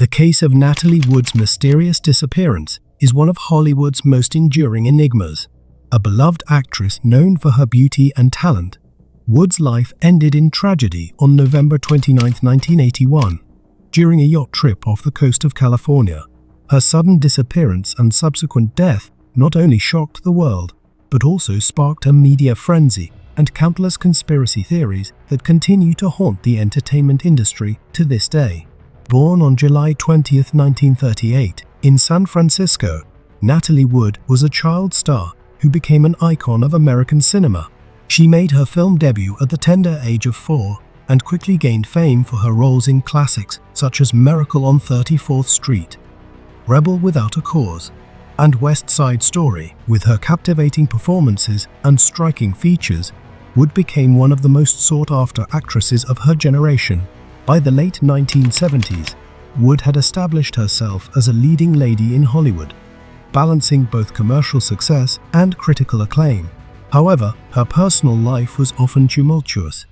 The case of Natalie Wood's mysterious disappearance is one of Hollywood's most enduring enigmas. A beloved actress known for her beauty and talent, Wood's life ended in tragedy on November 29, 1981, during a yacht trip off the coast of California. Her sudden disappearance and subsequent death not only shocked the world, but also sparked a media frenzy and countless conspiracy theories that continue to haunt the entertainment industry to this day. Born on July 20, 1938, in San Francisco, Natalie Wood was a child star who became an icon of American cinema. She made her film debut at the tender age of 4 and quickly gained fame for her roles in classics such as Miracle on 34th Street, Rebel Without a Cause, and West Side Story. With her captivating performances and striking features, Wood became one of the most sought-after actresses of her generation. By the late 1970s, Wood had established herself as a leading lady in Hollywood, balancing both commercial success and critical acclaim. However, her personal life was often tumultuous.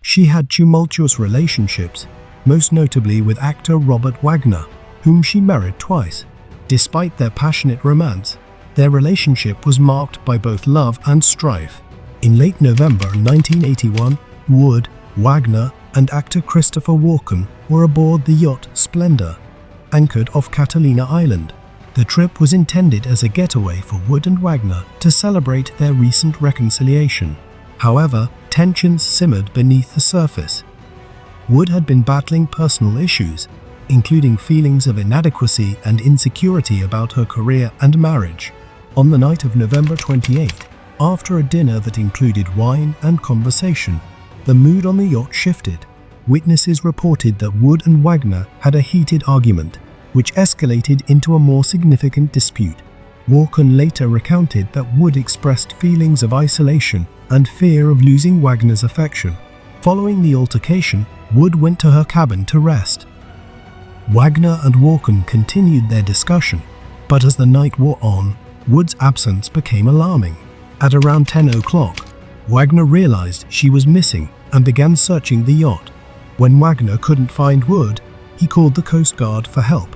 She had tumultuous relationships, most notably with actor Robert Wagner, whom she married twice. Despite their passionate romance, their relationship was marked by both love and strife. In late November 1981, Wood, Wagner, and actor Christopher Walken were aboard the yacht Splendor, anchored off Catalina Island. The trip was intended as a getaway for Wood and Wagner to celebrate their recent reconciliation. However, tensions simmered beneath the surface. Wood had been battling personal issues, including feelings of inadequacy and insecurity about her career and marriage. On the night of November 28, after a dinner that included wine and conversation, the mood on the yacht shifted. Witnesses reported that Wood and Wagner had a heated argument, which escalated into a more significant dispute. Walken later recounted that Wood expressed feelings of isolation and fear of losing Wagner's affection. Following the altercation, Wood went to her cabin to rest. Wagner and Walken continued their discussion, but as the night wore on, Wood's absence became alarming. At around 10 o'clock, Wagner realized she was missing and began searching the yacht. When Wagner couldn't find Wood, he called the Coast Guard for help.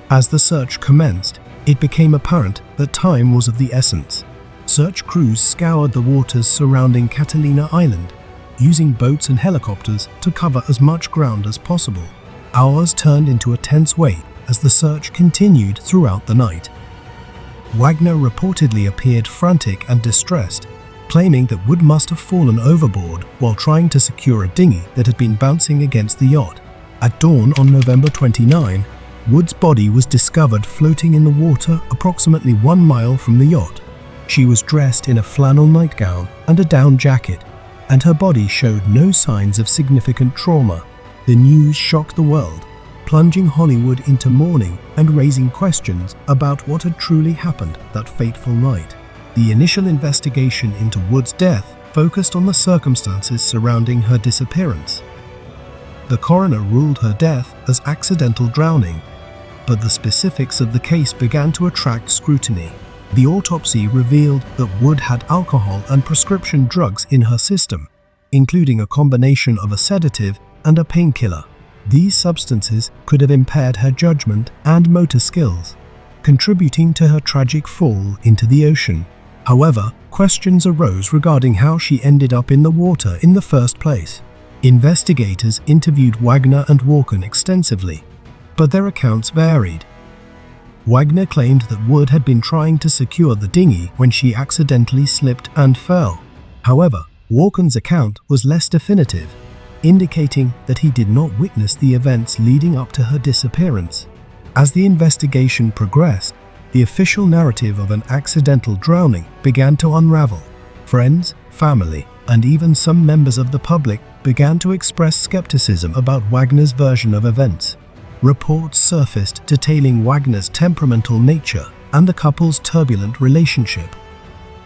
As the search commenced, it became apparent that time was of the essence. Search crews scoured the waters surrounding Catalina Island, using boats and helicopters to cover as much ground as possible. Hours turned into a tense wait as the search continued throughout the night. Wagner reportedly appeared frantic and distressed, claiming that Wood must have fallen overboard while trying to secure a dinghy that had been bouncing against the yacht. At dawn on November 29, Wood's body was discovered floating in the water approximately 1 mile from the yacht. She was dressed in a flannel nightgown and a down jacket, and her body showed no signs of significant trauma. The news shocked the world, plunging Hollywood into mourning and raising questions about what had truly happened that fateful night. The initial investigation into Wood's death focused on the circumstances surrounding her disappearance. The coroner ruled her death as accidental drowning, but the specifics of the case began to attract scrutiny. The autopsy revealed that Wood had alcohol and prescription drugs in her system, including a combination of a sedative and a painkiller. These substances could have impaired her judgment and motor skills, contributing to her tragic fall into the ocean. However, questions arose regarding how she ended up in the water in the first place. Investigators interviewed Wagner and Walken extensively, but their accounts varied. Wagner claimed that Wood had been trying to secure the dinghy when she accidentally slipped and fell. However, Walken's account was less definitive, indicating that he did not witness the events leading up to her disappearance. As the investigation progressed, the official narrative of an accidental drowning began to unravel. Friends, family, and even some members of the public began to express skepticism about Wagner's version of events. Reports surfaced detailing Wagner's temperamental nature and the couple's turbulent relationship,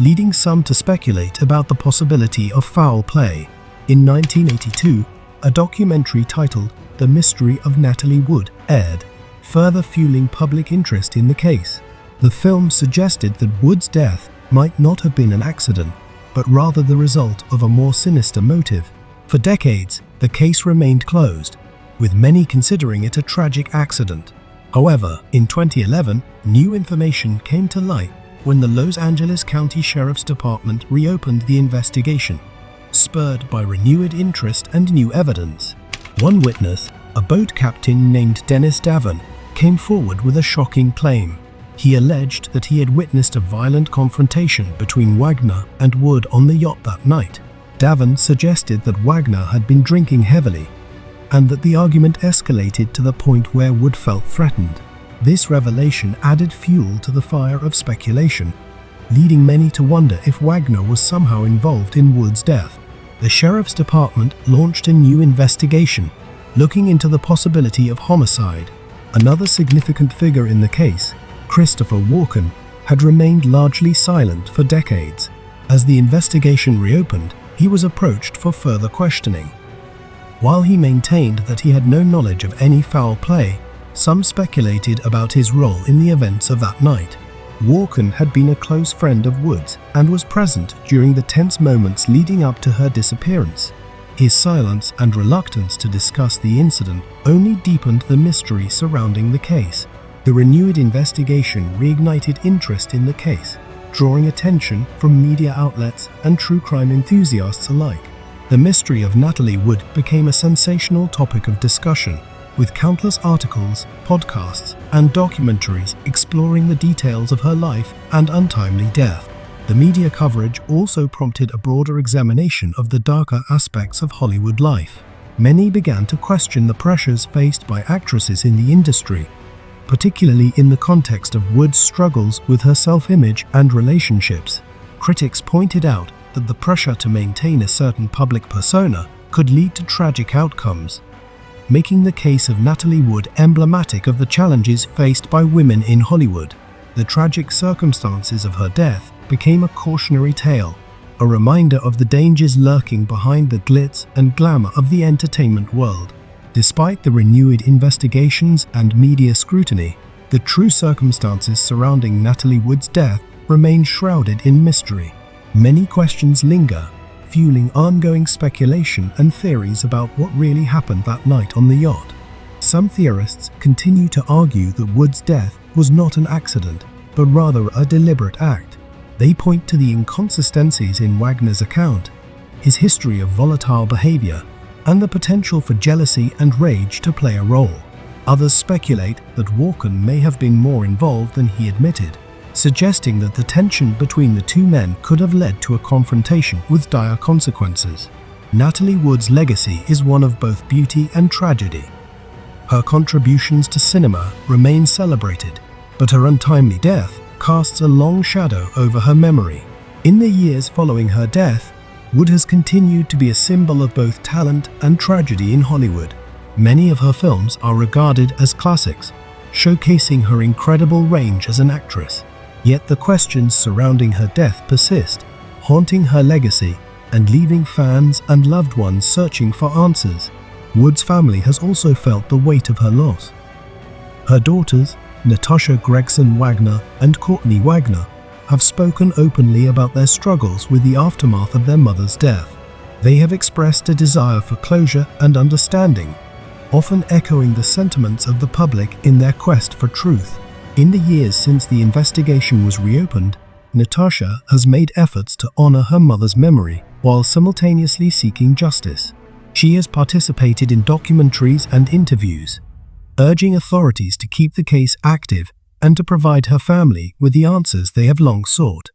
leading some to speculate about the possibility of foul play. In 1982, a documentary titled The Mystery of Natalie Wood aired, further fueling public interest in the case. The film suggested that Wood's death might not have been an accident, but rather the result of a more sinister motive. For decades, the case remained closed, with many considering it a tragic accident. However, in 2011, new information came to light when the Los Angeles County Sheriff's Department reopened the investigation, spurred by renewed interest and new evidence. One witness, a boat captain named Dennis Davin, came forward with a shocking claim. He alleged that he had witnessed a violent confrontation between Wagner and Wood on the yacht that night. Davin suggested that Wagner had been drinking heavily, and that the argument escalated to the point where Wood felt threatened. This revelation added fuel to the fire of speculation, leading many to wonder if Wagner was somehow involved in Wood's death. The Sheriff's Department launched a new investigation, looking into the possibility of homicide. Another significant figure in the case, Christopher Walken, had remained largely silent for decades. As the investigation reopened, he was approached for further questioning. While he maintained that he had no knowledge of any foul play, some speculated about his role in the events of that night. Walken had been a close friend of Wood's and was present during the tense moments leading up to her disappearance. His silence and reluctance to discuss the incident only deepened the mystery surrounding the case. The renewed investigation reignited interest in the case, drawing attention from media outlets and true crime enthusiasts alike. The mystery of Natalie Wood became a sensational topic of discussion, with countless articles, podcasts, and documentaries exploring the details of her life and untimely death. The media coverage also prompted a broader examination of the darker aspects of Hollywood life. Many began to question the pressures faced by actresses in the industry, particularly in the context of Wood's struggles with her self-image and relationships. Critics pointed out that the pressure to maintain a certain public persona could lead to tragic outcomes, making the case of Natalie Wood emblematic of the challenges faced by women in Hollywood. The tragic circumstances of her death became a cautionary tale, a reminder of the dangers lurking behind the glitz and glamour of the entertainment world. Despite the renewed investigations and media scrutiny, the true circumstances surrounding Natalie Wood's death remain shrouded in mystery. Many questions linger, fueling ongoing speculation and theories about what really happened that night on the yacht. Some theorists continue to argue that Wood's death was not an accident, but rather a deliberate act. They point to the inconsistencies in Wagner's account, his history of volatile behavior, and the potential for jealousy and rage to play a role. Others speculate that Walken may have been more involved than he admitted, suggesting that the tension between the two men could have led to a confrontation with dire consequences. Natalie Wood's legacy is one of both beauty and tragedy. Her contributions to cinema remain celebrated, but her untimely death casts a long shadow over her memory. In the years following her death, Wood has continued to be a symbol of both talent and tragedy in Hollywood. Many of her films are regarded as classics, showcasing her incredible range as an actress. Yet the questions surrounding her death persist, haunting her legacy and leaving fans and loved ones searching for answers. Wood's family has also felt the weight of her loss. Her daughters, Natasha Gregson Wagner and Courtney Wagner, have spoken openly about their struggles with the aftermath of their mother's death. They have expressed a desire for closure and understanding, often echoing the sentiments of the public in their quest for truth. In the years since the investigation was reopened, Natasha has made efforts to honor her mother's memory while simultaneously seeking justice. She has participated in documentaries and interviews, urging authorities to keep the case active and to provide her family with the answers they have long sought.